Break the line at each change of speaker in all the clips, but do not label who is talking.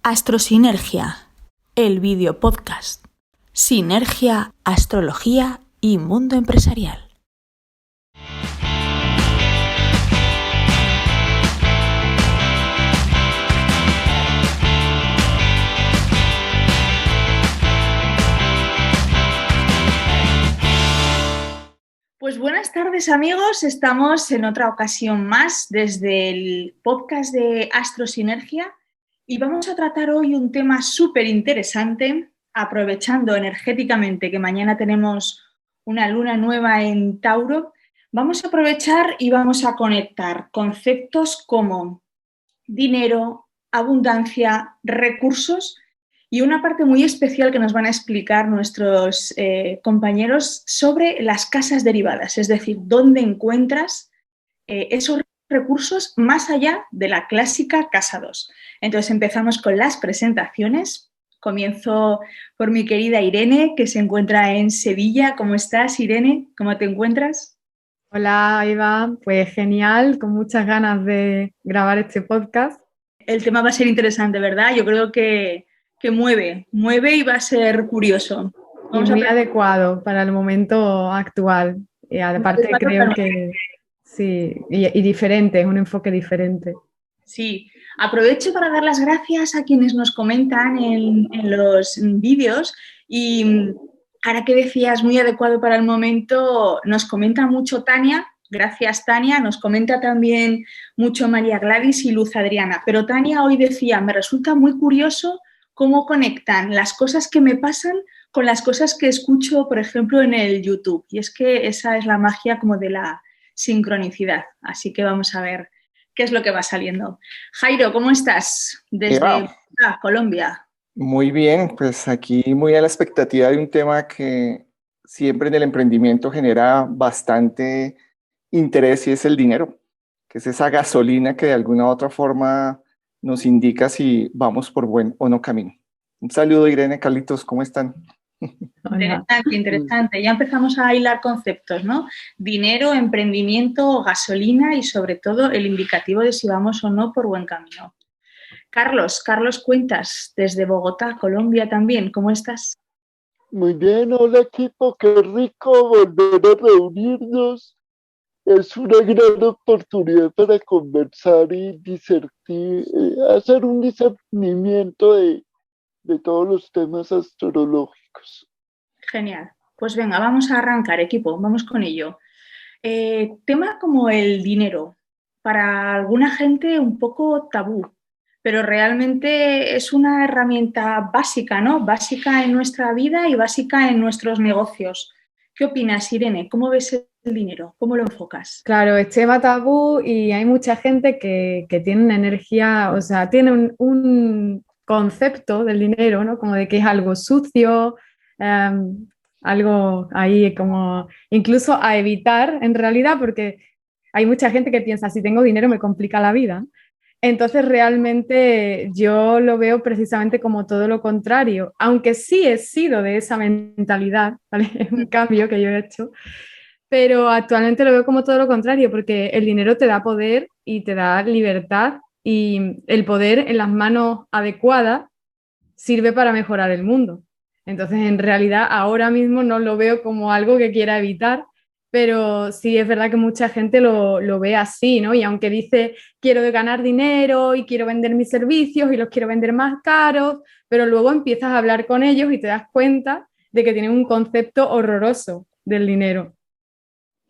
Astrosinergia, el vídeo podcast. Sinergia, astrología y mundo empresarial. Pues buenas tardes amigos, estamos en otra ocasión más desde el podcast de Astrosinergia y vamos a tratar hoy un tema súper interesante, aprovechando energéticamente que mañana tenemos una luna nueva en Tauro. Vamos a aprovechar y vamos a conectar conceptos como dinero, abundancia, recursos y una parte muy especial que nos van a explicar nuestros compañeros sobre las casas derivadas, es decir, dónde encuentras esos recursos más allá de la clásica casa 2. Entonces empezamos con las presentaciones. Comienzo por mi querida Irene, que se encuentra en Sevilla. ¿Cómo estás, Irene? ¿Cómo te encuentras?
Hola, Eva. Pues genial, con muchas ganas de grabar este podcast.
El tema va a ser interesante, ¿verdad? Yo creo que mueve y va a ser curioso.
Y muy adecuado para el momento actual. Y aparte creo que sí, y diferente, es un enfoque diferente.
Sí, aprovecho para dar las gracias a quienes nos comentan en los vídeos y ahora que decías muy adecuado para el momento, nos comenta mucho Tania, gracias Tania, nos comenta también mucho María Gladys y Luz Adriana, pero Tania hoy decía, me resulta muy curioso cómo conectan las cosas que me pasan con las cosas que escucho, por ejemplo, en el YouTube, y es que esa es la magia como de la sincronicidad, así que vamos a ver qué es lo que va saliendo. Jairo, ¿cómo estás? Desde Colombia.
Muy bien, pues aquí muy a la expectativa de un tema que siempre en el emprendimiento genera bastante interés y es el dinero, que es esa gasolina que de alguna u otra forma nos indica si vamos por buen o no camino. Un saludo, Irene, Carlitos, ¿cómo están?
Interesante. Ya empezamos a hilar conceptos, ¿no? Dinero, emprendimiento, gasolina y sobre todo el indicativo de si vamos o no por buen camino. Carlos Cuentas, desde Bogotá, Colombia también. ¿Cómo estás?
Muy bien, hola equipo, qué rico volver a reunirnos. Es una gran oportunidad para conversar y hacer un discernimiento de todos los temas astrológicos.
Genial. Pues venga, vamos a arrancar, equipo, vamos con ello. Tema como el dinero, para alguna gente un poco tabú, pero realmente es una herramienta básica, ¿no? Básica en nuestra vida y básica en nuestros negocios. ¿Qué opinas, Irene? ¿Cómo ves el dinero? ¿Cómo lo enfocas?
Claro, es tema tabú y hay mucha gente que tiene una energía, o sea, tiene un concepto del dinero, ¿no? Como de que es algo sucio, algo ahí como incluso a evitar en realidad, porque hay mucha gente que piensa, si tengo dinero me complica la vida. Entonces realmente yo lo veo precisamente como todo lo contrario, aunque sí he sido de esa mentalidad, ¿vale? Es un cambio que yo he hecho, pero actualmente lo veo como todo lo contrario, porque el dinero te da poder y te da libertad y el poder en las manos adecuadas sirve para mejorar el mundo. Entonces, en realidad, ahora mismo no lo veo como algo que quiera evitar, pero sí es verdad que mucha gente lo ve así, ¿no? Y aunque dice, quiero ganar dinero y quiero vender mis servicios y los quiero vender más caros, pero luego empiezas a hablar con ellos y te das cuenta de que tienen un concepto horroroso del dinero.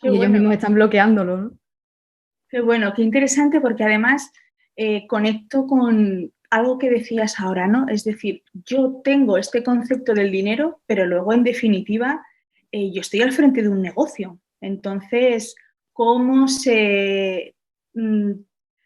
Qué
y
bueno.
Ellos mismos están bloqueándolo, ¿no?
Qué bueno, qué interesante, porque además conecto con algo que decías ahora, ¿no? Es decir, yo tengo este concepto del dinero, pero luego, en definitiva, yo estoy al frente de un negocio. Entonces, ¿cómo se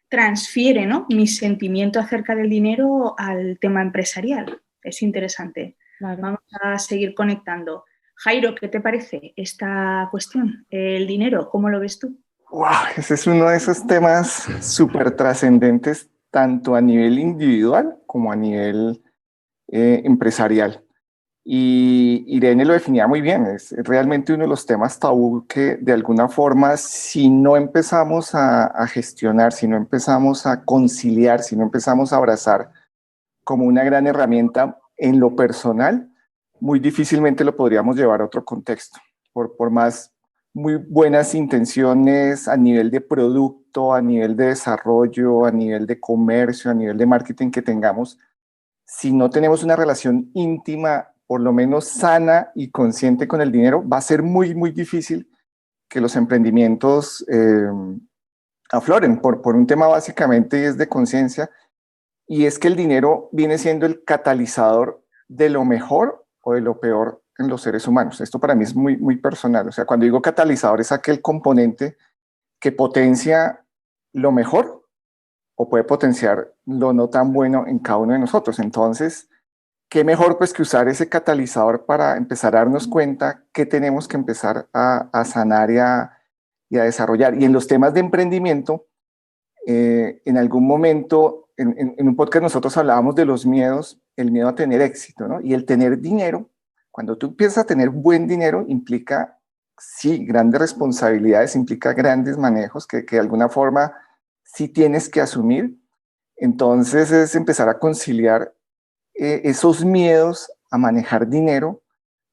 transfiere, ¿no?, mi sentimiento acerca del dinero al tema empresarial? Es interesante.
Claro.
Vamos a seguir conectando. Jairo, ¿qué te parece esta cuestión? El dinero, ¿cómo lo ves tú?
Wow, ese es uno de esos temas súper trascendentes, tanto a nivel individual como a nivel empresarial. Y Irene lo definía muy bien, es realmente uno de los temas tabú que de alguna forma, si no empezamos a gestionar, si no empezamos a conciliar, si no empezamos a abrazar, como una gran herramienta en lo personal, muy difícilmente lo podríamos llevar a otro contexto, por más muy buenas intenciones a nivel de producto, a nivel de desarrollo, a nivel de comercio, a nivel de marketing que tengamos. Si no tenemos una relación íntima, por lo menos sana y consciente con el dinero, va a ser muy, muy difícil que los emprendimientos afloren por un tema básicamente es de conciencia, y es que el dinero viene siendo el catalizador de lo mejor o de lo peor en los seres humanos. Esto para mí es muy, muy personal. O sea, cuando digo catalizador es aquel componente que potencia lo mejor o puede potenciar lo no tan bueno en cada uno de nosotros. Entonces, qué mejor pues que usar ese catalizador para empezar a darnos cuenta que tenemos que empezar a sanar y a desarrollar. Y en los temas de emprendimiento, en algún momento, en un podcast nosotros hablábamos de los miedos, el miedo a tener éxito, ¿no? Y el tener dinero, cuando tú empiezas a tener buen dinero, implica, sí, grandes responsabilidades, implica grandes manejos que de alguna forma sí tienes que asumir. Entonces es empezar a conciliar esos miedos a manejar dinero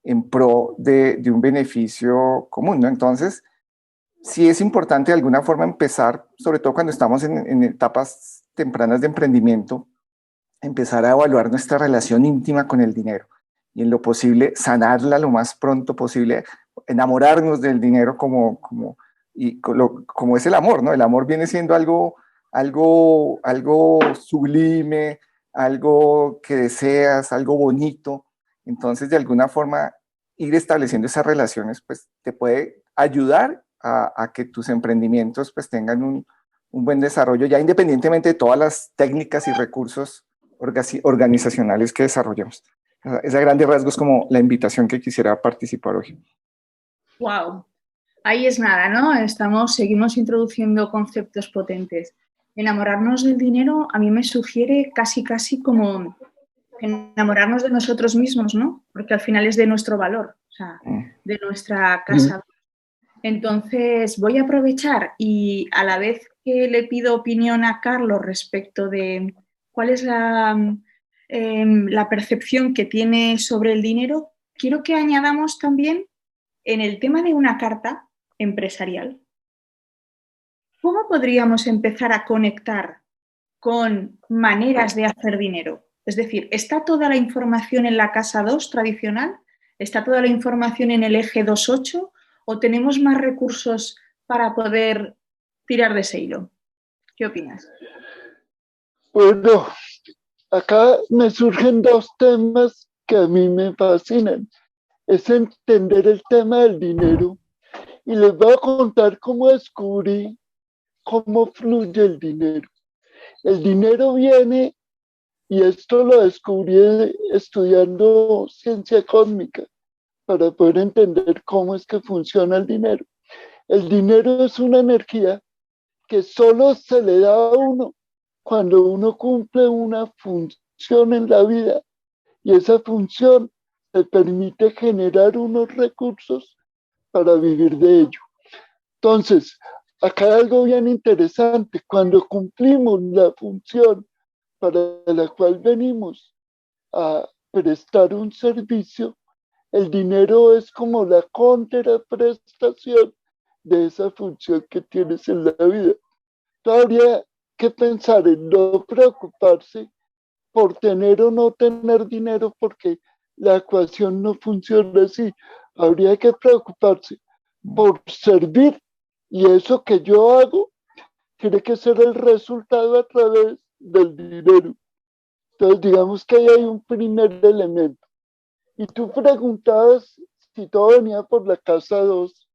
en pro de un beneficio común, ¿no? Entonces, sí es importante de alguna forma empezar, sobre todo cuando estamos en etapas tempranas de emprendimiento, empezar a evaluar nuestra relación íntima con el dinero y en lo posible sanarla lo más pronto posible, enamorarnos del dinero como es el amor, ¿no? El amor viene siendo algo sublime, algo que deseas, algo bonito. Entonces, de alguna forma, ir estableciendo esas relaciones, pues te puede ayudar a que tus emprendimientos pues tengan un buen desarrollo, ya independientemente de todas las técnicas y recursos organizacionales que desarrollamos. Esa a grandes rasgos como la invitación que quisiera participar hoy.
Wow, ahí es nada, ¿no? Seguimos introduciendo conceptos potentes. Enamorarnos del dinero a mí me sugiere casi como enamorarnos de nosotros mismos, ¿no? Porque al final es de nuestro valor, o sea, de nuestra casa. Entonces voy a aprovechar y a la vez que le pido opinión a Carlos respecto de cuál es la percepción que tiene sobre el dinero, quiero que añadamos también en el tema de una carta empresarial. ¿Cómo podríamos empezar a conectar con maneras de hacer dinero? Es decir, ¿está toda la información en la casa 2 tradicional? ¿Está toda la información en el eje 2.8? ¿O tenemos más recursos para poder tirar de ese hilo? ¿Qué opinas?
Bueno, acá me surgen dos temas que a mí me fascinan. Es entender el tema del dinero y les voy a contar cómo descubrí cómo fluye el dinero. El dinero viene, y esto lo descubrí estudiando ciencia cósmica para poder entender cómo es que funciona el dinero. El dinero es una energía que solo se le da a uno cuando uno cumple una función en la vida y esa función le permite generar unos recursos para vivir de ello. Entonces, acá hay algo bien interesante. Cuando cumplimos la función para la cual venimos a prestar un servicio, el dinero es como la contraprestación de esa función que tienes en la vida. Habría que pensar en no preocuparse por tener o no tener dinero porque la ecuación no funciona así. Habría que preocuparse por servir y eso que yo hago tiene que ser el resultado a través del dinero. Entonces digamos que ahí hay un primer elemento. Y tú preguntabas si todo venía por la casa 2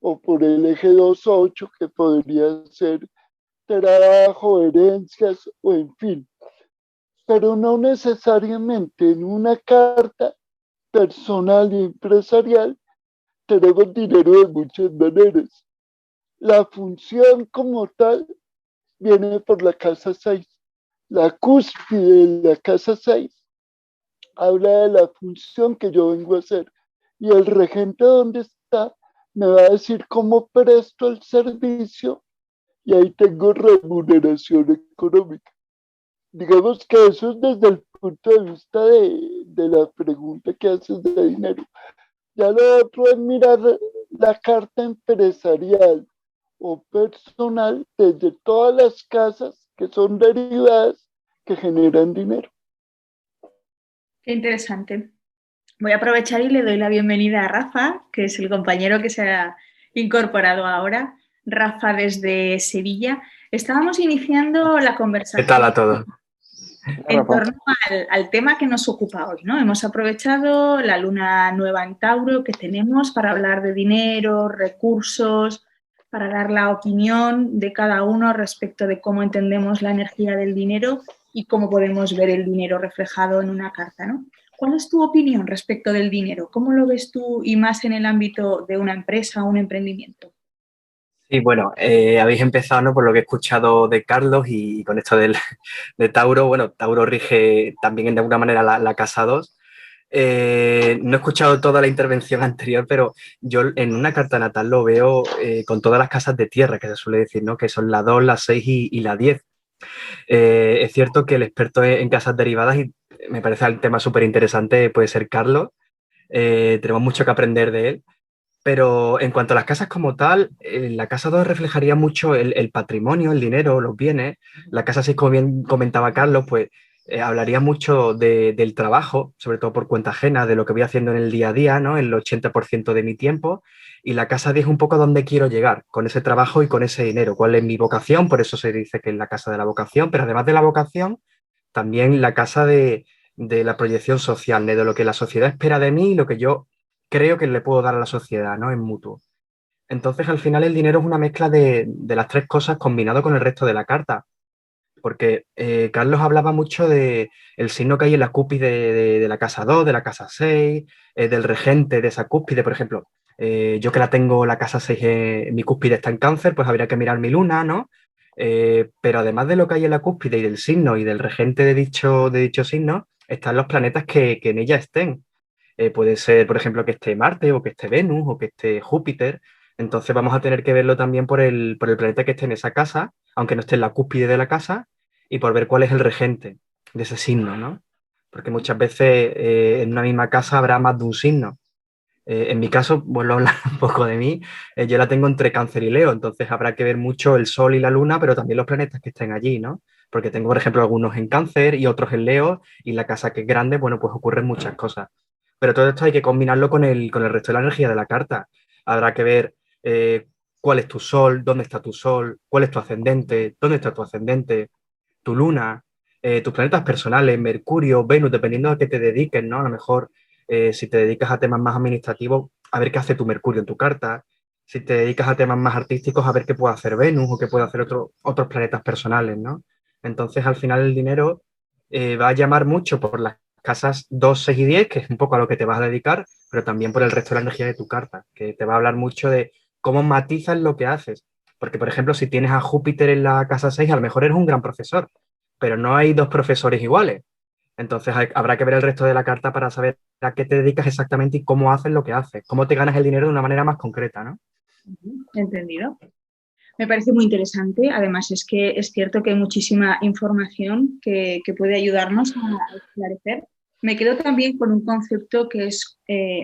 o por el eje 2.8, que podría ser trabajo, herencias o en fin. Pero no necesariamente en una carta personal y empresarial tenemos dinero de muchas maneras. La función como tal viene por la casa 6. La cúspide de la casa 6 habla de la función que yo vengo a hacer. Y el regente donde está me va a decir cómo presto el servicio y ahí tengo remuneración económica. Digamos que eso es desde el punto de vista de la pregunta que haces de dinero. Ya lo otro es mirar la carta empresarial o personal desde todas las casas que son derivadas que generan dinero.
Qué interesante. Voy a aprovechar y le doy la bienvenida a Rafa, que es el compañero que se ha incorporado ahora. Rafa desde Sevilla. Estábamos iniciando la
¿Qué
conversación
tal a todos?
en torno al tema que nos ocupa hoy, ¿no? Hemos aprovechado la luna nueva en Tauro que tenemos para hablar de dinero, recursos, para dar la opinión de cada uno respecto de cómo entendemos la energía del dinero y cómo podemos ver el dinero reflejado en una carta, ¿no? ¿Cuál es tu opinión respecto del dinero? ¿Cómo lo ves tú y más en el ámbito de una empresa o un emprendimiento?
Sí, bueno, habéis empezado, ¿no? Por lo que he escuchado de Carlos y con esto de Tauro. Bueno, Tauro rige también de alguna manera la casa 2. No he escuchado toda la intervención anterior, pero yo en una carta natal lo veo con todas las casas de tierra, que se suele decir, ¿no? Que son la 2, la 6 y la 10. Es cierto que el experto en casas derivadas, y me parece el tema súper interesante, puede ser Carlos. Tenemos mucho que aprender de él. Pero en cuanto a las casas como tal, la casa 2 reflejaría mucho el patrimonio, el dinero, los bienes. La casa 6, como bien comentaba Carlos, pues hablaría mucho del trabajo, sobre todo por cuenta ajena, de lo que voy haciendo en el día a día, ¿no? El 80% de mi tiempo. Y la casa 10 un poco a dónde quiero llegar con ese trabajo y con ese dinero. ¿Cuál es mi vocación? Por eso se dice que es la casa de la vocación. Pero además de la vocación, también la casa de la proyección social, de lo que la sociedad espera de mí y lo que yo creo que le puedo dar a la sociedad, ¿no? En mutuo. Entonces, al final, el dinero es una mezcla de las tres cosas combinado con el resto de la carta. Porque Carlos hablaba mucho de el signo que hay en la cúspide de la casa 2, de la casa 6, del regente de esa cúspide, por ejemplo. Yo que la tengo, la casa 6, mi cúspide está en Cáncer, pues habría que mirar mi luna, ¿no? Pero además de lo que hay en la cúspide y del signo y del regente de dicho signo, están los planetas que en ella estén. Puede ser, por ejemplo, que esté Marte o que esté Venus o que esté Júpiter. Entonces vamos a tener que verlo también por el planeta que esté en esa casa, aunque no esté en la cúspide de la casa, y por ver cuál es el regente de ese signo, ¿no? Porque muchas veces en una misma casa habrá más de un signo. En mi caso, vuelvo a hablar un poco de mí, yo la tengo entre Cáncer y Leo, entonces habrá que ver mucho el Sol y la Luna, pero también los planetas que estén allí, ¿no? Porque tengo, por ejemplo, algunos en Cáncer y otros en Leo, y la casa que es grande, bueno, pues ocurren muchas cosas. Pero todo esto hay que combinarlo con el resto de la energía de la carta. Habrá que ver cuál es tu sol, dónde está tu sol, cuál es tu ascendente, dónde está tu ascendente, tu luna, tus planetas personales, Mercurio, Venus, dependiendo a qué te dediques, ¿no? A lo mejor si te dedicas a temas más administrativos, a ver qué hace tu Mercurio en tu carta. Si te dedicas a temas más artísticos, a ver qué puede hacer Venus o qué puede hacer otros planetas personales, ¿no? Entonces, al final, el dinero va a llamar mucho por las casas 2, 6 y 10, que es un poco a lo que te vas a dedicar, pero también por el resto de la energía de tu carta, que te va a hablar mucho de cómo matizas lo que haces. Porque, por ejemplo, si tienes a Júpiter en la casa 6, a lo mejor eres un gran profesor, pero no hay dos profesores iguales. Entonces habrá que ver el resto de la carta para saber a qué te dedicas exactamente y cómo haces lo que haces, cómo te ganas el dinero de una manera más concreta, ¿no?
Entendido. Me parece muy interesante. Además, es que es cierto que hay muchísima información que puede ayudarnos a esclarecer. Me quedo también con un concepto que es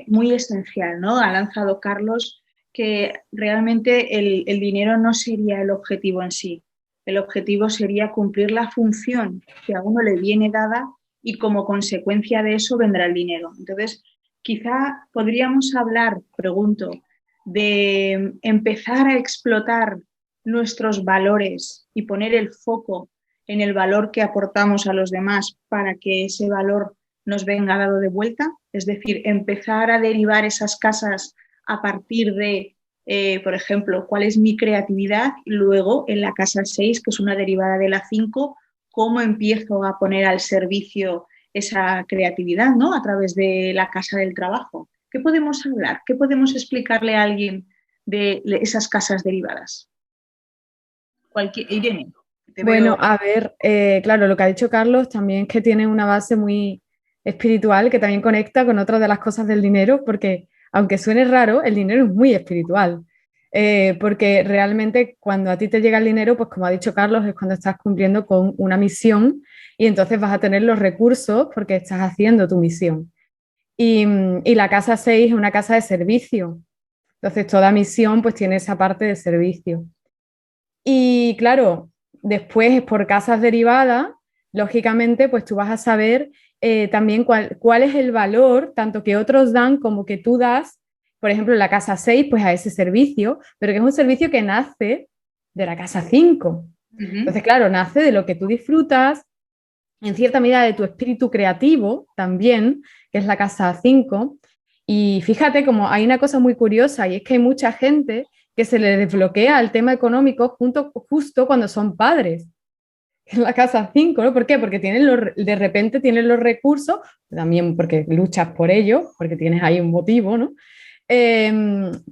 muy esencial, ¿no? Ha lanzado Carlos que realmente el dinero no sería el objetivo en sí. El objetivo sería cumplir la función que a uno le viene dada y como consecuencia de eso vendrá el dinero. Entonces, quizá podríamos hablar, pregunto, de empezar a explotar nuestros valores y poner el foco en el valor que aportamos a los demás para que ese valor nos venga dado de vuelta, es decir, empezar a derivar esas casas a partir de, por ejemplo, cuál es mi creatividad, y luego en la casa 6, que es una derivada de la 5, cómo empiezo a poner al servicio esa creatividad, ¿no? A través de la casa del trabajo. ¿Qué podemos hablar? ¿Qué podemos explicarle a alguien de esas casas derivadas? Irene,
Bueno, a ver, claro, lo que ha dicho Carlos también es que tiene una base muy espiritual que también conecta con otras de las cosas del dinero, porque aunque suene raro, el dinero es muy espiritual. Porque realmente cuando a ti te llega el dinero, pues como ha dicho Carlos, es cuando estás cumpliendo con una misión y entonces vas a tener los recursos porque estás haciendo tu misión. Y la casa 6 es una casa de servicio. Entonces, toda misión pues tiene esa parte de servicio. Y claro, después es por casas derivadas, lógicamente, pues tú vas a saber también cuál es el valor, tanto que otros dan como que tú das, por ejemplo, en la casa 6, pues a ese servicio, pero que es un servicio que nace de la casa 5. Entonces, claro, nace de lo que tú disfrutas, en cierta medida de tu espíritu creativo también, que es la casa 5. Y fíjate como hay una cosa muy curiosa y es que hay mucha gente que se le desbloquea el tema económico justo cuando son padres, en la casa 5, ¿no? ¿Por qué? Porque de repente tienen los recursos, también porque luchas por ello, porque tienes ahí un motivo, ¿no?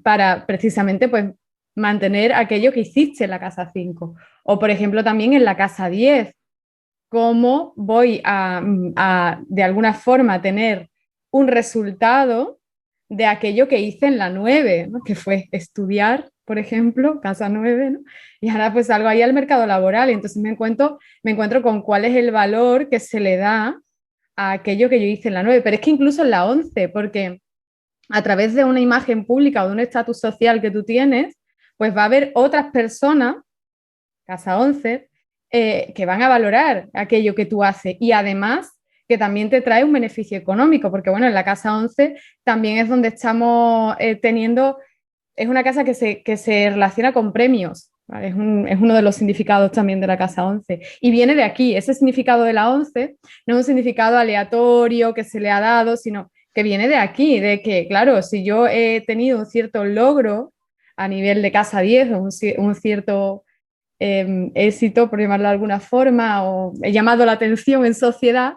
Para precisamente pues mantener aquello que hiciste en la casa 5. O por ejemplo también en la casa 10, cómo voy a de alguna forma tener un resultado de aquello que hice en la 9, ¿no? Que fue estudiar, por ejemplo, casa 9, ¿no? Y ahora pues salgo ahí al mercado laboral y entonces me encuentro con cuál es el valor que se le da a aquello que yo hice en la 9, pero es que incluso en la 11, porque a través de una imagen pública o de un estatus social que tú tienes, pues va a haber otras personas, casa 11, que van a valorar aquello que tú haces y además que también te trae un beneficio económico, porque bueno, en la casa 11 también es donde estamos teniendo, es una casa que se relaciona con premios, ¿vale? Es uno de los significados también de la casa 11 y viene de aquí, ese significado de la 11 no es un significado aleatorio que se le ha dado, sino que viene de aquí, de que claro, si yo he tenido un cierto logro a nivel de casa 10 o un cierto éxito, por llamarlo de alguna forma, o he llamado la atención en sociedad,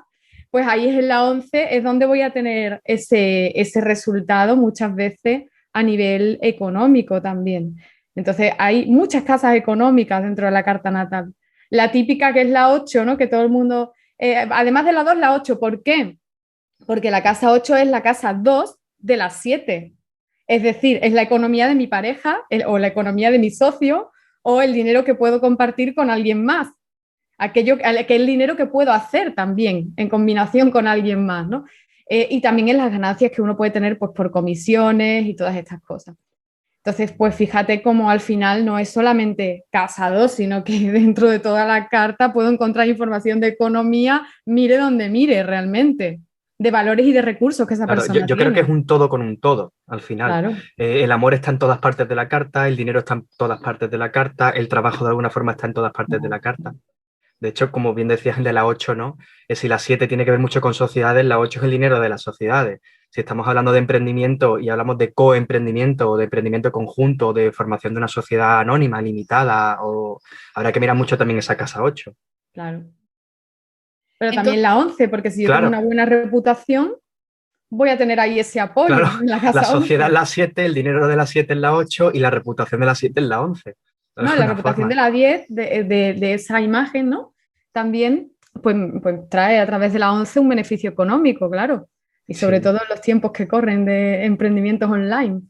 pues ahí es en la 11, es donde voy a tener ese resultado muchas veces a nivel económico también. Entonces hay muchas casas económicas dentro de la carta natal. La típica que es la 8, ¿no? Que todo el mundo, además de la 2, la 8. ¿Por qué? Porque la casa 8 es la casa 2 de las 7. Es decir, es la economía de mi pareja o la economía de mi socio o el dinero que puedo compartir con alguien más. Que el dinero que puedo hacer también en combinación con alguien más, ¿no? Y también en las ganancias que uno puede tener pues, por comisiones y todas estas cosas. Entonces, pues fíjate cómo al final no es solamente casado, sino que dentro de toda la carta puedo encontrar información de economía, mire donde mire realmente, de valores y de recursos que esa
Claro,
persona
yo creo
tiene.
que es un todo con un todo, al final.
Claro.
El amor está en todas partes de la carta, el dinero está en todas partes de la carta, el trabajo de alguna forma está en todas partes de la carta. De hecho, como bien decías, el de la 8, ¿no? Si la 7 tiene que ver mucho con sociedades, la 8 es el dinero de las sociedades. Si estamos hablando de emprendimiento y hablamos de coemprendimiento o de emprendimiento conjunto o de formación de una sociedad anónima, limitada, o habrá que mirar mucho también esa casa 8.
Claro. Pero
Entonces,
también la 11, porque si yo tengo
Claro.
una buena reputación, voy a tener ahí ese apoyo
Claro,
en la
la
casa
sociedad
11.
es la 7, el dinero de la 7 es la 8 y la reputación de la 7 es la 11. De
No, la
alguna
reputación
forma.
de la 10, de esa imagen, ¿no? También pues trae a través de la 11 un beneficio económico, claro. Y sobre
Sí.
todo en los tiempos que corren de emprendimientos online,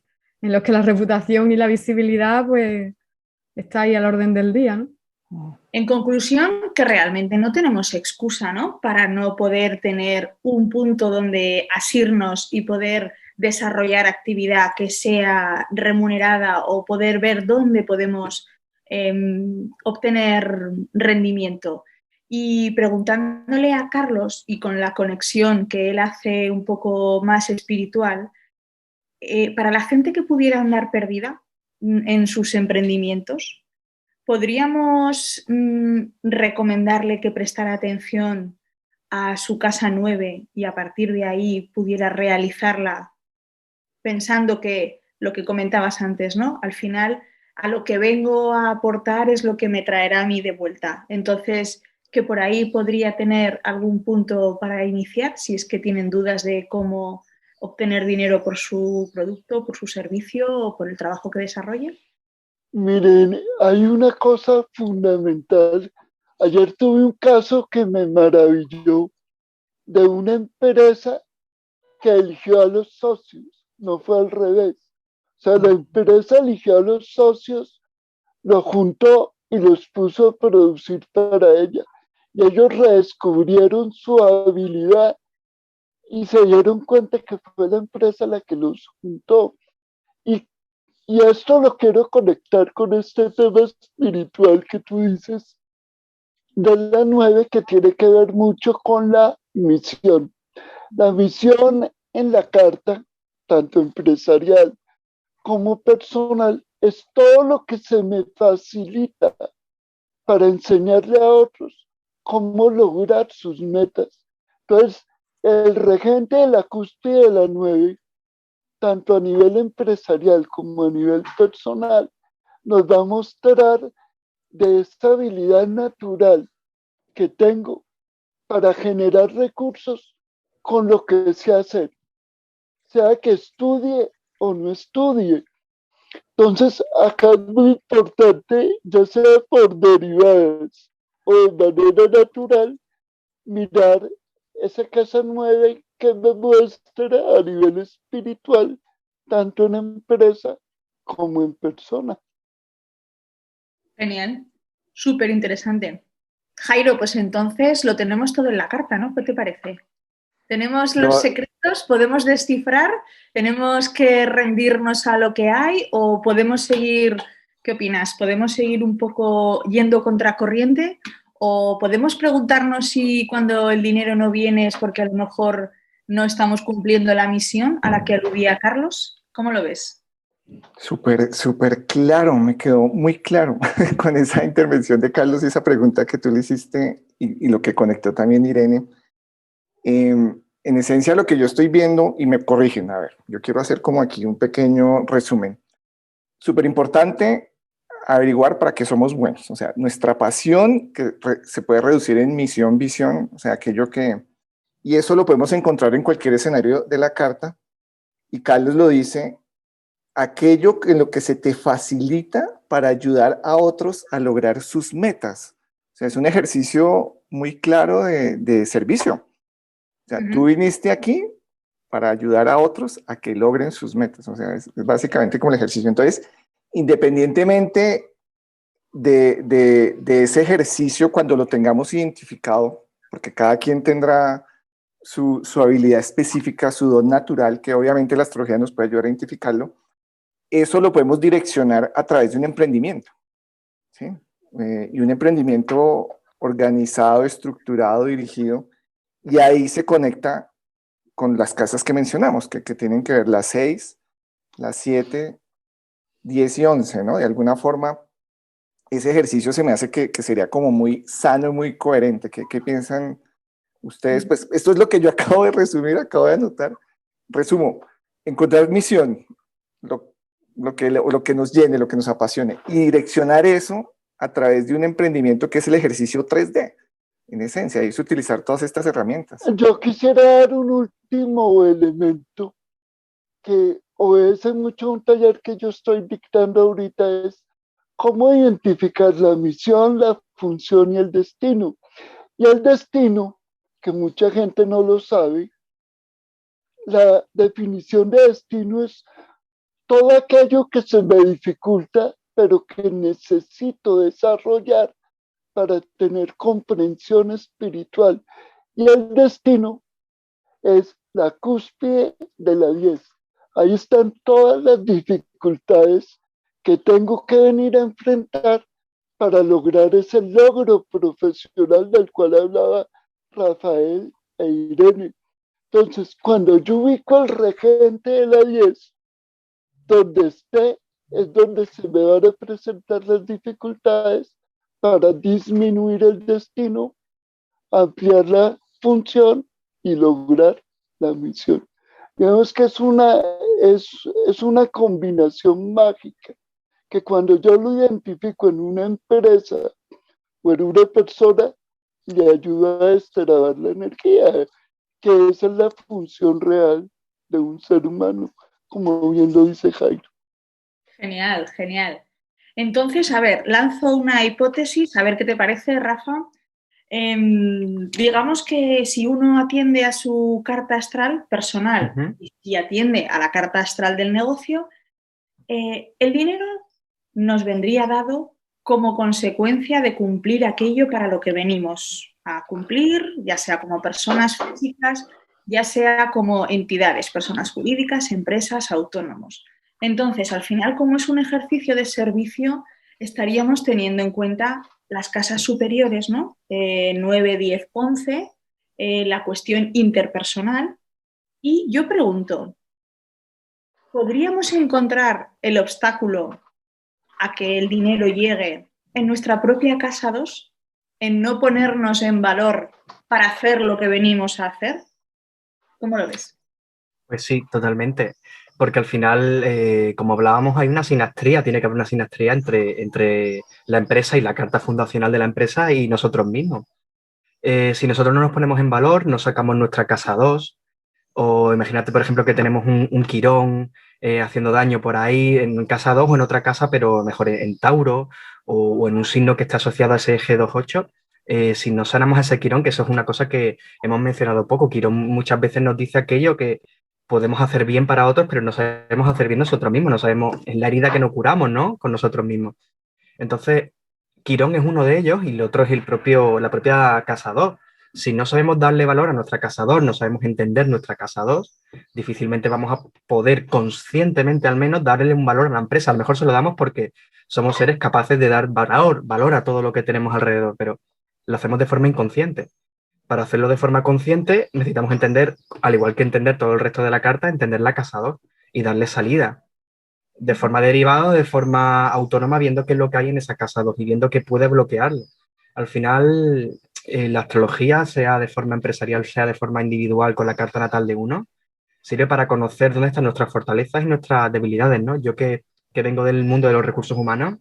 en los que la reputación y la visibilidad pues está ahí al orden del día, ¿no?
en conclusión, que realmente no tenemos excusa, ¿no? Para no poder tener un punto donde asirnos y poder desarrollar actividad que sea remunerada o poder ver dónde podemos obtener rendimiento. Y preguntándole a Carlos, y con la conexión que él hace un poco más espiritual, para la gente que pudiera andar perdida en sus emprendimientos, ¿podríamos recomendarle que prestara atención a su casa 9 y a partir de ahí pudiera realizarla pensando que lo que comentabas antes, ¿no? Al final, a lo que vengo a aportar es lo que me traerá a mí de vuelta. Entonces, que por ahí podría tener algún punto para iniciar si es que tienen dudas de cómo obtener dinero por su producto, por su servicio o por el trabajo que desarrollen.
Miren, hay una cosa fundamental. Ayer tuve un caso que me maravilló de una empresa que eligió a los socios, no fue al revés. O sea, la empresa eligió a los socios, los juntó y los puso a producir para ella. y ellos redescubrieron su habilidad y se dieron cuenta que fue la empresa la que los juntó. Y, y esto lo quiero conectar con este tema espiritual que tú dices de la 9, que tiene que ver mucho con la misión. La misión en la carta, tanto empresarial como personal, es todo lo que se me facilita para enseñarle a otros cómo lograr sus metas. Entonces, el regente de la cúspide de la 9, tanto a nivel empresarial como a nivel personal, nos va a mostrar de esta habilidad natural que tengo para generar recursos con lo que sé hacer, sea que estudie o no estudie. Entonces, acá es muy importante, ya sea por derivadas o de manera natural, mirar esa casa 9 que me muestra a nivel espiritual, tanto en empresa como en persona.
Genial, súper interesante. Jairo, pues entonces lo tenemos todo en la carta, ¿no? ¿Qué te parece? Tenemos los
Yo,
secretos, podemos descifrar, tenemos que rendirnos a lo que hay o podemos seguir, ¿qué opinas? ¿Podemos seguir un poco yendo contracorriente o podemos preguntarnos si cuando el dinero no viene es porque a lo mejor no estamos cumpliendo la misión a la que aludía Carlos? ¿Cómo lo ves?
súper claro, me quedó muy claro con esa intervención de Carlos y esa pregunta que tú le hiciste y lo que conectó también Irene. En esencia, lo que yo estoy viendo, y me corrigen, a ver, yo quiero hacer como aquí un pequeño resumen. Súper importante averiguar para qué somos buenos. O sea, nuestra pasión que se puede reducir en misión, visión, o sea, aquello que... Y eso lo podemos encontrar en cualquier escenario de la carta. Y Carlos lo dice, aquello en lo que se te facilita para ayudar a otros a lograr sus metas. O sea, es un ejercicio muy claro de servicio. O sea, tú viniste aquí para ayudar a otros a que logren sus metas. O sea, es básicamente como el ejercicio. Entonces, independientemente de ese ejercicio, cuando lo tengamos identificado, porque cada quien tendrá su habilidad específica, su don natural, que obviamente la astrología nos puede ayudar a identificarlo, eso lo podemos direccionar a través de un emprendimiento, ¿sí? Y un emprendimiento organizado, estructurado, dirigido, y ahí se conecta con las casas que mencionamos, que tienen que ver las 6, las 7, 10 y 11, ¿no? De alguna forma, ese ejercicio se me hace que sería como muy sano, muy coherente. ¿Qué piensan ustedes? Pues esto es lo que yo acabo de resumir, acabo de anotar. Resumo, encontrar misión, lo, lo que nos llene, lo que nos apasione, y direccionar eso a través de un emprendimiento que es el ejercicio 3D. En esencia, es utilizar todas estas herramientas.
Yo quisiera dar un último elemento que obedece mucho a un taller que yo estoy dictando ahorita, es cómo identificar la misión, la función y el destino. Y el destino, que mucha gente no lo sabe, la definición de destino es todo aquello que se me dificulta, pero que necesito desarrollar para tener comprensión espiritual. Y el destino es la cúspide de la 10. Ahí están todas las dificultades que tengo que venir a enfrentar para lograr ese logro profesional del cual hablaba Rafael e Irene. Entonces, cuando yo ubico al regente de la 10, donde esté, es donde se me van a presentar las dificultades para disminuir el destino, ampliar la función y lograr la misión. Digamos que es una combinación mágica que cuando yo lo identifico en una empresa o en una persona, le ayuda a destrabar la energía, que esa es la función real de un ser humano, como bien lo dice Jairo.
Genial, genial. Entonces, a ver, lanzo una hipótesis, a ver qué te parece, Rafa. Digamos que si uno atiende a su carta astral personal y atiende a la carta astral del negocio, el dinero nos vendría dado como consecuencia de cumplir aquello para lo que venimos. a cumplir, ya sea como personas físicas, ya sea como entidades, personas jurídicas, empresas, autónomos. Entonces, al final, como es un ejercicio de servicio, estaríamos teniendo en cuenta las casas superiores, ¿no? 9, 10, 11, la cuestión interpersonal. Y yo pregunto, ¿podríamos encontrar el obstáculo a que el dinero llegue en nuestra propia casa 2, en no ponernos en valor para hacer lo que venimos a hacer? ¿Cómo lo ves?
Pues sí, totalmente. Porque al final, como hablábamos, hay una sinastría, tiene que haber una sinastría entre la empresa y la carta fundacional de la empresa y nosotros mismos. Si nosotros no nos ponemos en valor, no sacamos nuestra casa 2, o imagínate, por ejemplo, que tenemos un quirón haciendo daño por ahí en casa 2 o en otra casa, pero mejor en Tauro o en un signo que está asociado a ese eje 2-8. Si no sanamos ese quirón, que eso es una cosa que hemos mencionado poco, quirón muchas veces nos dice aquello que podemos hacer bien para otros, pero no sabemos hacer bien nosotros mismos, no sabemos, es la herida que no curamos, ¿no? Con nosotros mismos. Entonces, Quirón es uno de ellos y el otro es la propia casa 2. Si no sabemos darle valor a nuestra casa 2, no sabemos entender nuestra casa 2, difícilmente vamos a poder conscientemente al menos darle un valor a la empresa. A lo mejor se lo damos porque somos seres capaces de dar valor a todo lo que tenemos alrededor, pero lo hacemos de forma inconsciente. Para hacerlo de forma consciente necesitamos entender, al igual que entender todo el resto de la carta, entender la casa 2 y darle salida de forma derivada o de forma autónoma, viendo qué es lo que hay en esa casa 2 y viendo qué puede bloquearlo. Al final, la astrología, sea de forma empresarial, sea de forma individual con la carta natal de uno, sirve para conocer dónde están nuestras fortalezas y nuestras debilidades, ¿no? Yo que vengo del mundo de los recursos humanos,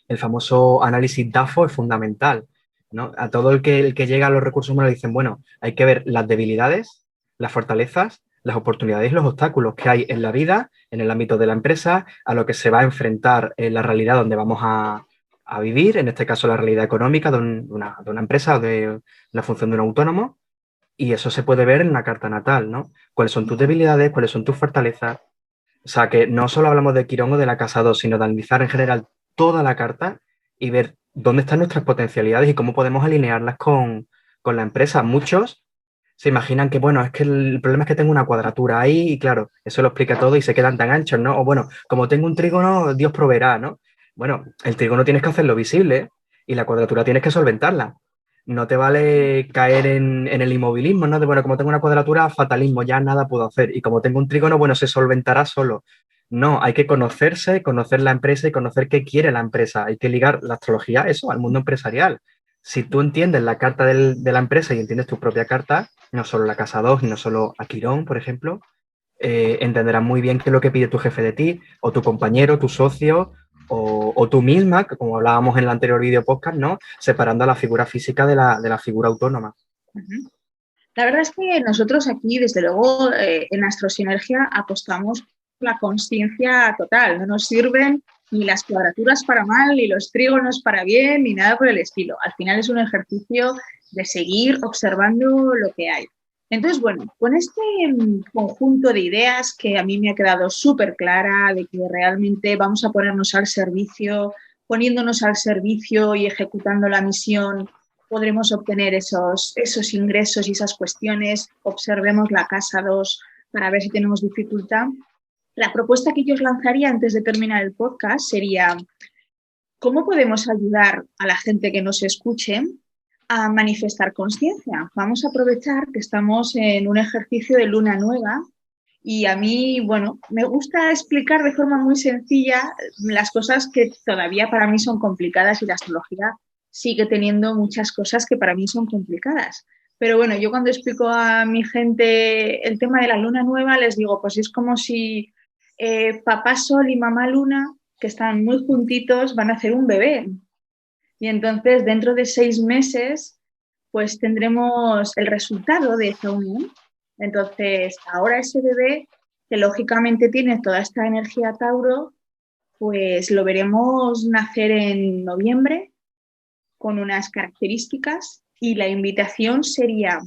el famoso análisis DAFO es fundamental, ¿no? A todo el que llega a los recursos humanos le dicen, bueno, hay que ver las debilidades, las fortalezas, las oportunidades y los obstáculos que hay en la vida, en el ámbito de la empresa, a lo que se va a enfrentar en la realidad donde vamos a vivir, en este caso la realidad económica de una empresa o de la función de un autónomo, y eso se puede ver en la carta natal, ¿no? ¿Cuáles son tus debilidades? ¿Cuáles son tus fortalezas? O sea, que no solo hablamos de Quirón o de la casa 2, sino de analizar en general toda la carta y ver dónde están nuestras potencialidades y cómo podemos alinearlas con la empresa. Muchos se imaginan que, bueno, es que el problema es que tengo una cuadratura ahí y claro, eso lo explica todo y se quedan tan anchos, ¿no? O bueno, como tengo un trígono, Dios proveerá, ¿no? Bueno, el trígono tienes que hacerlo visible y la cuadratura tienes que solventarla. No te vale caer en el inmovilismo, ¿no? De, bueno, como tengo una cuadratura, fatalismo, ya nada puedo hacer. Y como tengo un trígono, bueno, se solventará solo. No, hay que conocerse, conocer la empresa y conocer qué quiere la empresa. Hay que ligar la astrología, eso, al mundo empresarial. Si tú entiendes la carta de la empresa y entiendes tu propia carta, no solo la casa 2 y no solo a Quirón, por ejemplo, entenderás muy bien qué es lo que pide tu jefe de ti, o tu compañero, tu socio, o tú misma, que como hablábamos en el anterior video podcast, ¿no? Separando a la figura física de la figura autónoma.
Uh-huh. La verdad es que nosotros aquí, desde luego, en Astrosinergia apostamos por la consciencia total. No nos sirven ni las cuadraturas para mal, ni los trígonos para bien, ni nada por el estilo. Al final es un ejercicio de seguir observando lo que hay. Entonces, bueno, con este conjunto de ideas que a mí me ha quedado súper clara, de que realmente vamos a ponernos al servicio, poniéndonos al servicio y ejecutando la misión, podremos obtener esos ingresos y esas cuestiones. Observemos la casa 2 para ver si tenemos dificultad. La propuesta que yo os lanzaría antes de terminar el podcast sería: ¿cómo podemos ayudar a la gente que nos escuche a manifestar conciencia? Vamos a aprovechar que estamos en un ejercicio de luna nueva y a mí, bueno, me gusta explicar de forma muy sencilla las cosas que todavía para mí son complicadas y la astrología sigue teniendo muchas cosas que para mí son complicadas. Pero bueno, yo cuando explico a mi gente el tema de la luna nueva, les digo, pues es como si papá Sol y mamá Luna, que están muy juntitos, van a hacer un bebé. Y entonces, dentro de 6 meses, pues tendremos el resultado de esa unión. Entonces, ahora ese bebé, que lógicamente tiene toda esta energía Tauro, pues lo veremos nacer en noviembre con unas características y la invitación sería: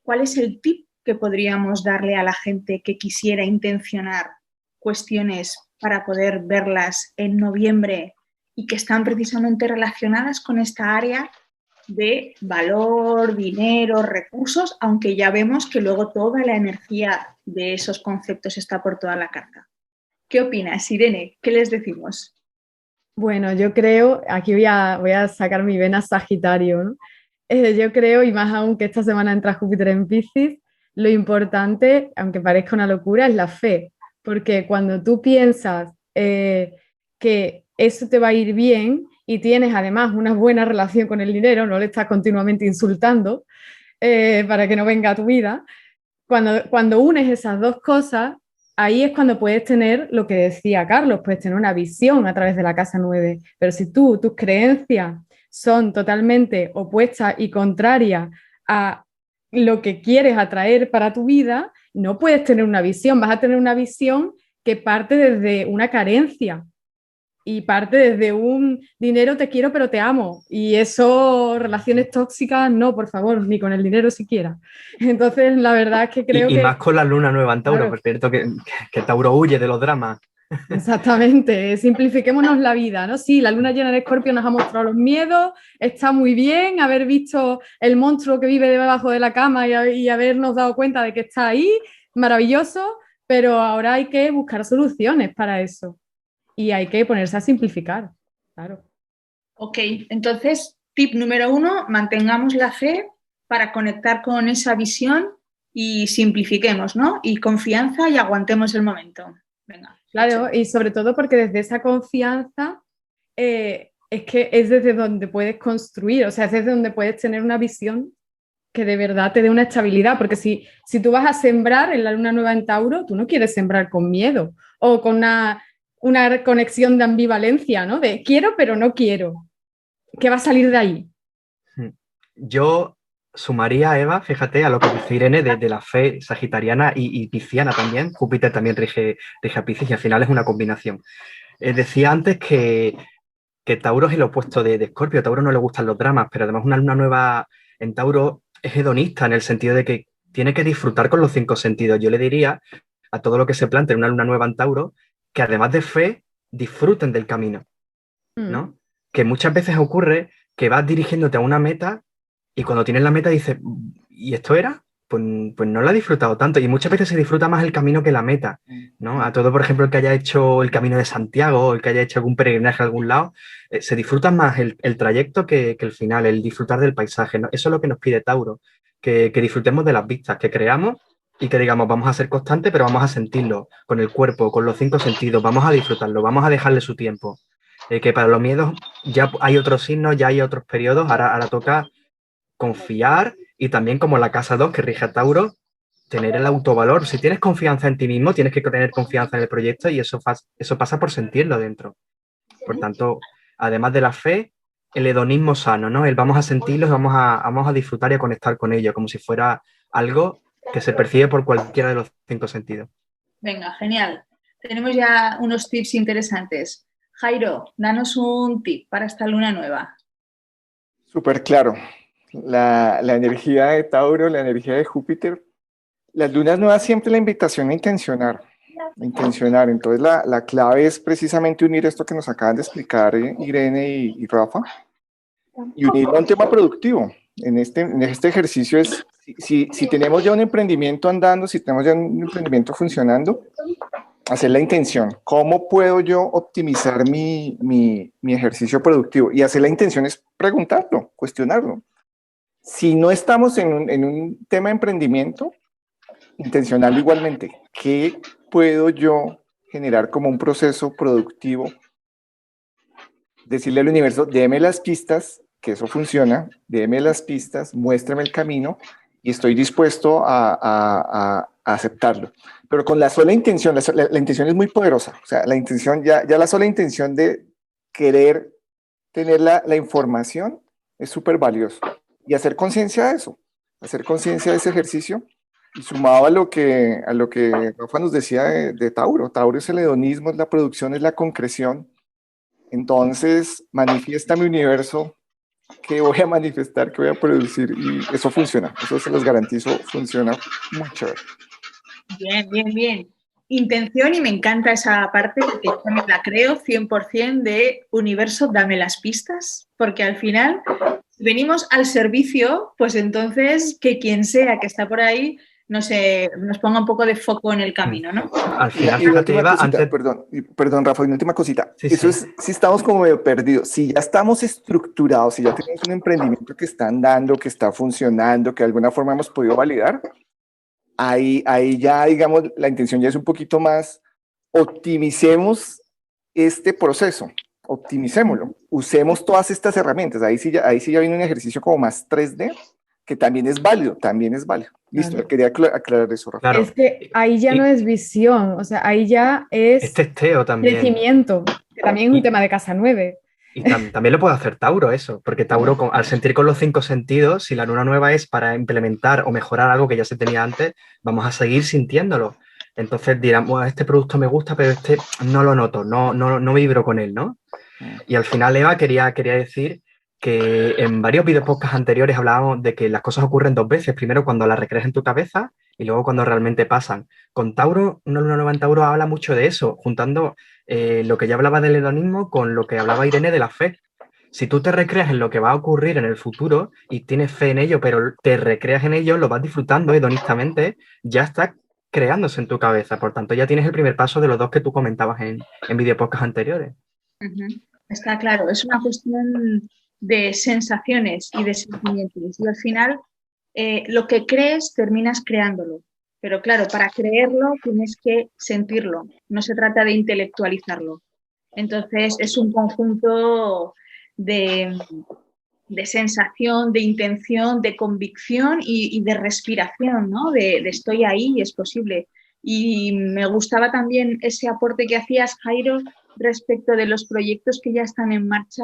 ¿cuál es el tip que podríamos darle a la gente que quisiera intencionar cuestiones para poder verlas en noviembre y que están precisamente relacionadas con esta área de valor, dinero, recursos, aunque ya vemos que luego toda la energía de esos conceptos está por toda la carta. ¿Qué opinas, Irene? ¿Qué les decimos?
Bueno, yo creo, aquí voy a sacar mi vena Sagitario, ¿no? Yo creo, y más aún que esta semana entra Júpiter en Piscis, lo importante, aunque parezca una locura, es la fe, porque cuando tú piensas que eso te va a ir bien y tienes además una buena relación con el dinero, no le estás continuamente insultando para que no venga a tu vida, cuando unes esas dos cosas, ahí es cuando puedes tener lo que decía Carlos, puedes tener una visión a través de la casa 9. Pero si tus creencias son totalmente opuestas y contrarias a lo que quieres atraer para tu vida, no puedes tener una visión, vas a tener una visión que parte desde una carencia y parte desde un dinero te quiero pero te amo, y eso, relaciones tóxicas, no, por favor, ni con el dinero siquiera. Entonces la verdad es que creo
y
que...
más con la luna nueva en Tauro,
Claro.
por cierto, que Tauro huye de los dramas.
Exactamente, simplifiquémonos la vida, ¿no? Sí, la luna llena de Escorpio nos ha mostrado los miedos, está muy bien haber visto el monstruo que vive debajo de la cama y habernos dado cuenta de que está ahí, maravilloso, pero ahora hay que buscar soluciones para eso y hay que ponerse a simplificar, claro.
Ok, entonces, tip número 1, mantengamos la fe para conectar con esa visión y simplifiquemos, ¿no? Y confianza y aguantemos el momento. Venga.
Claro, y sobre todo porque desde esa confianza es que es desde donde puedes construir, o sea, es desde donde puedes tener una visión que de verdad te dé una estabilidad, porque si tú vas a sembrar en la luna nueva en Tauro, tú no quieres sembrar con miedo o con una conexión de ambivalencia, ¿no? De quiero pero no quiero. ¿Qué va a salir de ahí?
Yo sumaría, Eva, fíjate, a lo que dice Irene de la fe sagitariana y pisciana también. Júpiter también rige a Piscis y al final es una combinación. Decía antes que Tauro es el opuesto de Escorpio. A Tauro no le gustan los dramas, pero además una luna nueva en Tauro es hedonista en el sentido de que tiene que disfrutar con los 5 sentidos. Yo le diría a todo lo que se plante en una luna nueva en Tauro que además de fe, disfruten del camino, ¿no? Que muchas veces ocurre que vas dirigiéndote a una meta y cuando tienes la meta dices, ¿y esto era? Pues no la he disfrutado tanto. Y muchas veces se disfruta más el camino que la meta, ¿no? A todo, por ejemplo, el que haya hecho el Camino de Santiago o el que haya hecho algún peregrinaje a algún lado, se disfruta más el trayecto que el final, el disfrutar del paisaje, ¿no? Eso es lo que nos pide Tauro, que disfrutemos de las vistas, que creamos y que digamos, vamos a ser constantes, pero vamos a sentirlo con el cuerpo, con los 5 sentidos, vamos a disfrutarlo, vamos a dejarle su tiempo. Que para los miedos ya hay otros signos, ya hay otros periodos, ahora toca confiar y también como la casa 2 que rige a Tauro, tener el autovalor. Si tienes confianza en ti mismo, tienes que tener confianza en el proyecto y eso pasa por sentirlo dentro. Por tanto, además de la fe, el hedonismo sano, ¿no? El vamos a sentirlo, vamos a disfrutar y a conectar con ello, como si fuera algo que se percibe por cualquiera de los 5 sentidos.
Venga, genial. Tenemos ya unos tips interesantes. Jairo, danos un tip para esta luna nueva.
Súper claro. La energía de Tauro, la energía de Júpiter. Las lunas nuevas siempre la invitación a intencionar. Entonces la clave es precisamente unir esto que nos acaban de explicar Irene y Rafa y unirlo a un tema productivo. En este ejercicio es, si tenemos ya un emprendimiento andando, si tenemos ya un emprendimiento funcionando, hacer la intención. ¿Cómo puedo yo optimizar mi ejercicio productivo? Y hacer la intención es preguntarlo, cuestionarlo. Si no estamos en un tema de emprendimiento, intencional igualmente, ¿qué puedo yo generar como un proceso productivo? Decirle al universo, déme las pistas, que eso funciona, déme las pistas, muéstrame el camino y estoy dispuesto a aceptarlo. Pero con la sola intención, la intención es muy poderosa, o sea, la intención, ya la sola intención de querer tener la información es súper valioso. Y hacer conciencia de eso, hacer conciencia de ese ejercicio. Y sumado a lo que Rafa nos decía de Tauro. Tauro es el hedonismo, es la producción, es la concreción. Entonces, manifiesta mi universo, que voy a manifestar, que voy a producir, y eso funciona. Eso se los garantizo, funciona muy chévere.
Bien, bien, bien. intención y me encanta esa parte que yo también la creo 100% de universo, dame las pistas, porque al final si venimos al servicio, pues entonces que quien sea que está por ahí nos ponga un poco de foco en el camino, ¿no?
Al final,
Y una
fíjate,
última
Eva,
cosita,
antes...
perdón, Rafa, una última cosita.
Sí,
Eso
sí.
es, si estamos como medio perdidos, si ya estamos estructurados, si ya tenemos un emprendimiento que está andando, que está funcionando, que de alguna forma hemos podido validar, ahí ya, digamos, la intención ya es un poquito más, optimicemos este proceso, optimicémoslo, usemos todas estas herramientas, ahí sí ya viene un ejercicio como más 3D, que también es válido, también es válido. Listo,
Claro.
quería aclarar eso, Rafa.
Claro.
Es que ahí ya
Y-
no es visión, o sea, ahí ya
Es
es
testeo también.
crecimiento, que también es un
Y,
tema de casa 9.
y también lo puede hacer Tauro eso, porque Tauro, al sentir con los 5 sentidos, si la luna nueva es para implementar o mejorar algo que ya se tenía antes, vamos a seguir sintiéndolo. Entonces dirán, bueno, este producto me gusta, pero este no lo noto, no vibro con él, ¿no? Y al final, Eva, quería decir que en varios videopodcasts anteriores hablábamos de que las cosas ocurren 2 veces. Primero cuando las recreas en tu cabeza y luego cuando realmente pasan. Con Tauro, una luna nueva en Tauro habla mucho de eso, juntando lo que ya hablaba del hedonismo con lo que hablaba Irene de la fe. Si tú te recreas en lo que va a ocurrir en el futuro y tienes fe en ello, pero te recreas en ello, lo vas disfrutando hedonistamente, ya está creándose en tu cabeza. Por tanto, ya tienes el primer paso de los 2 que tú comentabas en videopodcasts anteriores.
Está claro, es una cuestión de sensaciones y de sentimientos. Y al final, lo que crees, terminas creándolo. Pero claro, para creerlo tienes que sentirlo. No se trata de intelectualizarlo. Entonces, es un conjunto de, de sensación, de intención, de convicción y de respiración, ¿no? De estoy ahí y es posible. Y me gustaba también ese aporte que hacías, Jairo, respecto de los proyectos que ya están en marcha.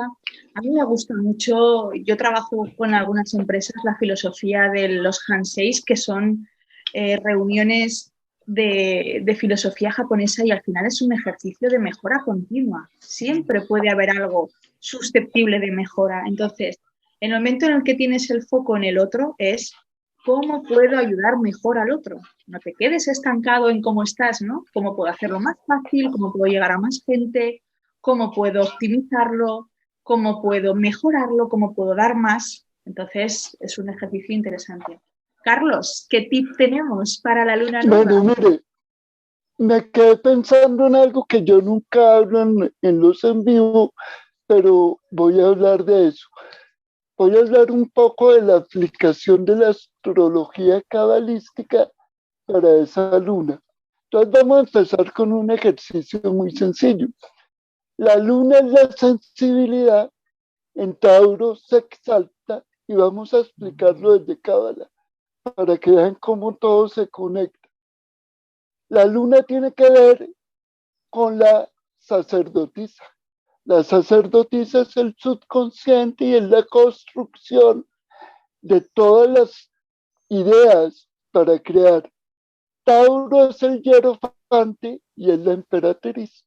A mí me gusta mucho, yo trabajo con algunas empresas, la filosofía de los Hanseis, que son reuniones de filosofía japonesa y al final es un ejercicio de mejora continua. Siempre puede haber algo susceptible de mejora. Entonces, el momento en el que tienes el foco en el otro es cómo puedo ayudar mejor al otro. No te quedes estancado en cómo estás, ¿no? Cómo puedo hacerlo más fácil, cómo puedo llegar a más gente, cómo puedo optimizarlo, cómo puedo mejorarlo, cómo puedo dar más. Entonces, es un ejercicio interesante. Carlos, ¿qué tip tenemos para la luna nueva?
Bueno, mire, me quedé pensando en algo que yo nunca hablo en los en vivo, pero voy a hablar de eso. Voy a hablar un poco de la aplicación de la astrología cabalística para esa luna. Entonces vamos a empezar con un ejercicio muy sencillo. La luna es la sensibilidad, en Tauro se exalta y vamos a explicarlo desde Cábala para que vean cómo todo se conecta. La luna tiene que ver con la sacerdotisa. La sacerdotisa es el subconsciente y es la construcción de todas las ideas para crear. Tauro es el hierofante y es la emperatriz.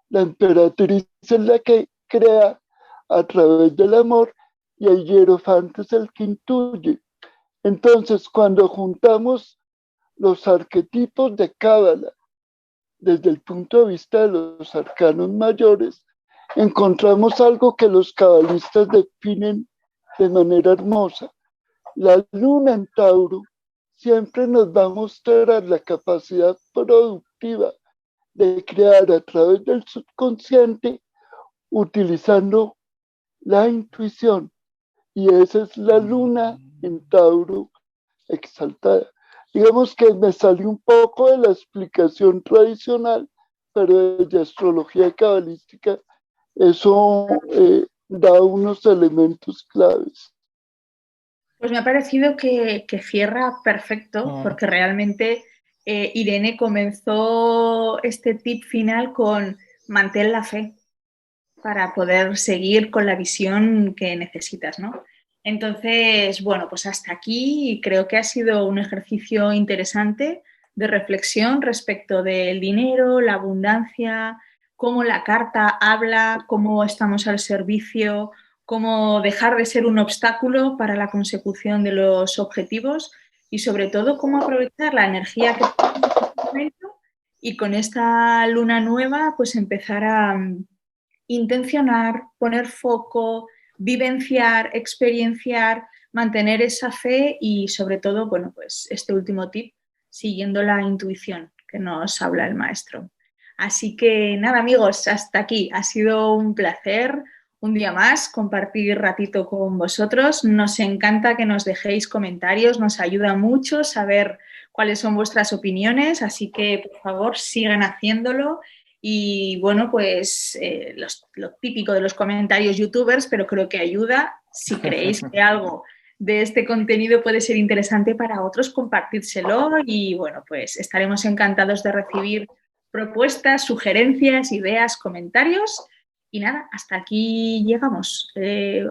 La emperatriz es la que crea a través del amor y el hierofante es el que intuye. Entonces, cuando juntamos los arquetipos de Cábala desde el punto de vista de los arcanos mayores, encontramos algo que los cabalistas definen de manera hermosa. La luna en Tauro siempre nos va a mostrar la capacidad productiva de crear a través del subconsciente utilizando la intuición. Y esa es la luna en Tauro exaltada. Digamos que me salió un poco de la explicación tradicional, pero desde astrología cabalística eso da unos elementos claves.
Pues me ha parecido que cierra perfecto, porque realmente Irene comenzó este tip final con mantén la fe para poder seguir con la visión que necesitas, ¿no? Entonces, bueno, pues hasta aquí creo que ha sido un ejercicio interesante de reflexión respecto del dinero, la abundancia, cómo la carta habla, cómo estamos al servicio, cómo dejar de ser un obstáculo para la consecución de los objetivos y sobre todo cómo aprovechar la energía que tenemos en este momento y con esta luna nueva pues empezar a intencionar, poner foco, vivenciar, experienciar, mantener esa fe y sobre todo, bueno, pues este último tip, siguiendo la intuición que nos habla el maestro. Así que nada, amigos, hasta aquí. Ha sido un placer un día más compartir ratito con vosotros. Nos encanta que nos dejéis comentarios, nos ayuda mucho saber cuáles son vuestras opiniones, así que por favor sigan haciéndolo. Y bueno, pues lo típico de los comentarios youtubers, pero creo que ayuda. Si creéis que algo de este contenido puede ser interesante para otros, compartírselo y bueno, pues estaremos encantados de recibir propuestas, sugerencias, ideas, comentarios. Y nada, hasta aquí llegamos.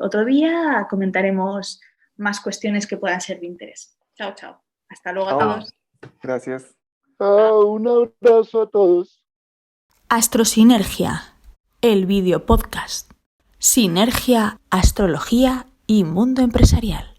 Otro día comentaremos más cuestiones que puedan ser de interés. Chao, chao. Hasta luego a todos.
Gracias.
Un abrazo a todos.
Astrosinergia, el video podcast. Sinergia, astrología y mundo empresarial.